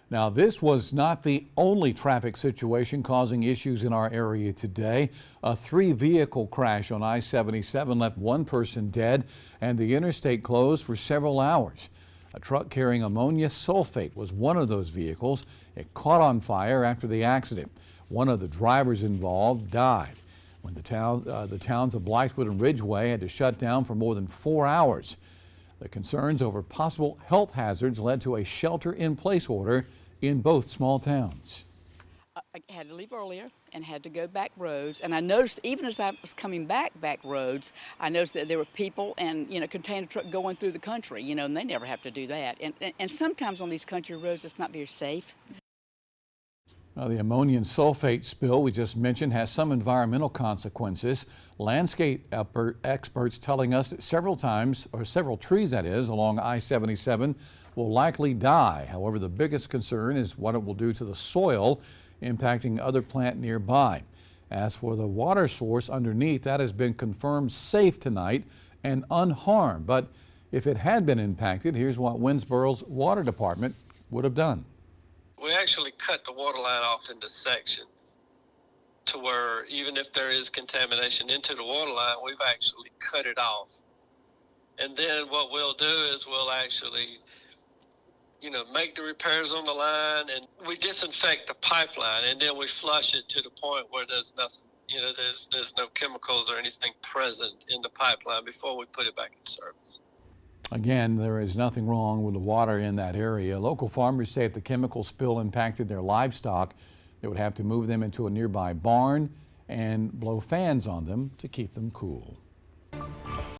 Now, this was not the only traffic situation causing issues in our area today. A three-vehicle crash on I-77 left one person dead and the interstate closed for several hours. A truck carrying ammonia sulfate was one of those vehicles. It caught on fire after the accident. One of the drivers involved died when the towns of Blythewood and Ridgeway had to shut down for more than 4 hours. The concerns over possible health hazards led to a shelter-in-place order in both small towns. I had to leave earlier and had to go back roads, and I noticed even as I was coming back roads, I noticed that there were people and container truck going through the country, and they never have to do that. And sometimes on these country roads, it's not very safe. Now, the ammonium sulfate spill we just mentioned has some environmental consequences. Landscape experts telling us that several trees that is, along I-77 will likely die. However, the biggest concern is what it will do to the soil, impacting other plant nearby. As for the water source underneath, that has been confirmed safe tonight and unharmed. But if it had been impacted, here's what Winsboro's water department would have done. We actually cut the water line off into sections to where even if there is contamination into the water line, we've actually cut it off. And then what we'll do is we'll actually, make the repairs on the line, and we disinfect the pipeline, and then we flush it to the point where there's nothing, there's no chemicals or anything present in the pipeline before we put it back in service. Again, there is nothing wrong with the water in that area. Local farmers say if the chemical spill impacted their livestock, they would have to move them into a nearby barn and blow fans on them to keep them cool.